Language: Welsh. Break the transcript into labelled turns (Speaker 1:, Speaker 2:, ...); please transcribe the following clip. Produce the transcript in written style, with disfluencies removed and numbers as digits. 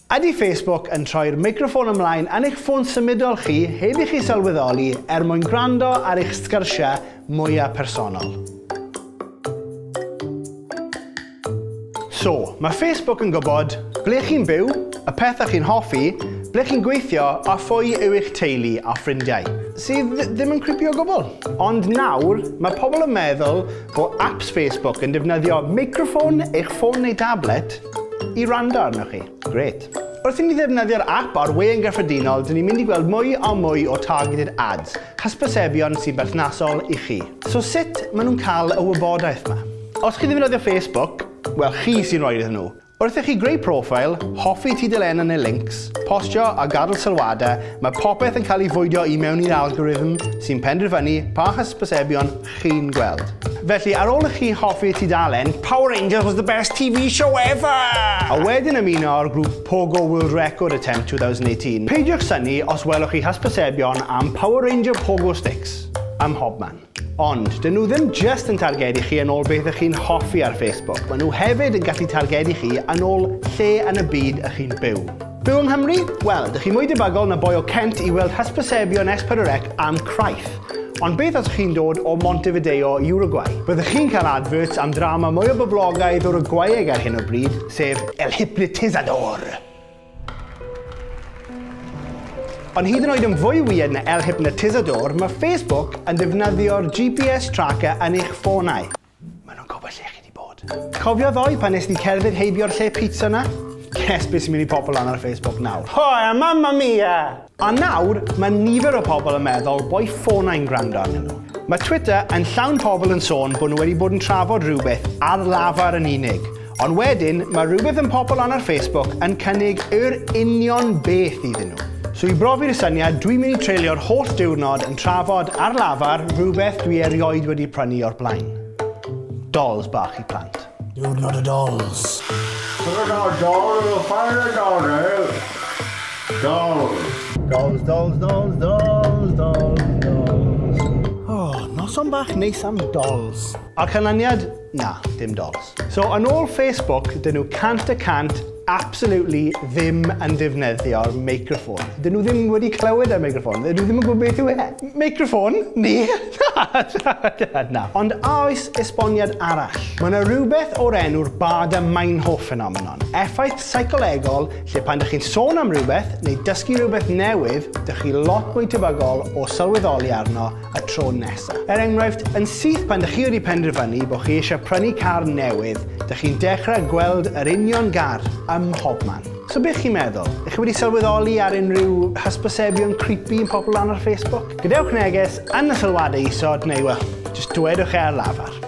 Speaker 1: Ydy Facebook yn troi'r meicroffon ymlaen yn eich ffôn symudol chi heb i chi sylweddoli mwyn gwrando ar eich sgyrsiau mwyaf personol. So, mae Facebook yn gwybod ble chi'n byw, y pethau chi'n hoffi, ble chi'n gweithio a phwy yw eich teulu a ffrindiau, sydd ddim yn creepio o gwbl. Ond nawr, mae pobl yn meddwl bod apps Facebook yn defnyddio meicroffon eich ffôn neu tablet i wrando arnoch chi. Gret. Wrth i ni ddefnyddio'r app ar we yn gyffredinol, dyn ni'n mynd i gweld mwy a mwy o targeted ads, hysbysebion sy'n berthnasol i chi. So sut maen nhw'n cael y wybodaeth yma? Os chi ddim yn ddefnyddio Facebook, wel chi sy'n rhoi iddyn nhw. Wrth i chi greu profil, hoffi tudalennau neu links, postio a gadael sylwadau, mae popeth yn cael ei fwydio i mewn i'r algorithm sy'n penderfynu pa hysbysebion chi'n gweld. Felly, ar ôl i chi hoffi tudalen, Power Rangers was the best TV show ever! A wedyn ymuno o'r grŵp Pogo World Record Attempt 2018. Peidiwch synnu os welwch chi hysbysebion am Power Ranger Pogo Sticks am hobman. Ond, dyn nhw ddim just yn targedu chi yn ôl beth ych chi'n hoffi ar Facebook. Maen nhw hefyd yn gallu targedu chi yn ôl lle yn y byd ych chi'n byw. Byw yng Nghymru? Wel, ydych chi mwy debygol na boi o Kent i weld hysbysebion S4C am Craith. Ond beth os chi'n dod o Montevideo, Uruguay? Byddwch chi'n cael adverts am drama mwy o boblogaidd Uruguayeg ar hyn o bryd, sef El Hypnotizador. Ond hyd yn oed yn fwy weird na El Hypnotizador, mae Facebook yn defnyddio'r GPS tracker yn eich ffonau. Maen nhw'n gwybod lle chi wedi bod. Cofio ddoe pan nes ni cerdded heibio'r lle pizza na? Guess beth sy'n mynd i pobl ar Facebook nawr. Hoi, mamma mia! A nawr, mae nifer o pobl yn meddwl boi ffonau'n gwrando arnyn nhw. Mae Twitter yn llawn pobl yn sôn bod nhw wedi bod yn trafod rhywbeth ar lafar yn unig. Ond wedyn, mae rhywbeth yn pobl ar Facebook yn cynnig yr union beth iddyn nhw. So i brofi'r syniad, dwi'n mynd i treulio'r holl diwrnod yn trafod ar lafar rhywbeth dwi erioed wedi prynu o'r blaen. Dolls bach i plant. Diwrnod y dolls.
Speaker 2: Dolls.
Speaker 1: Dolls, dolls, dolls, dolls, dolls, dolls. Oh, noson bach neis am dolls. A'r canlyniad? Na, dim dolls. So, yn ôl Facebook, dyn nhw 100% absolutely ddim yn defnyddio'r meicroffon. Dyn nhw ddim wedi clywed ar meicroffon. Dyn nhw ddim yn gwybod beth yw e. Meicroffon? Ni? Na. Ond oes esboniad arall. Mae yna rhywbeth o'r enw'r Bada Meinhof phenomenon. Effaith seicolegol lle pan ydych chi'n sôn am rhywbeth neu dysgu rhywbeth newydd, ydych chi lot mwy tebygol o sylweddoli arno y tro nesaf. Enghraifft, yn syth pan ydych chi wedi penderfynu bod chi eisiau prynu car newydd, ydych chi'n dechrau gweld yr union gar ym mhobman. So beth chi'n meddwl? Ych chi wedi sylweddoli ar unrhyw hysbysebion creepy yn pobl ar Facebook? Gadewch neges yn y sylwadau isod neu, wel, jyst dwedwch e ar lafar.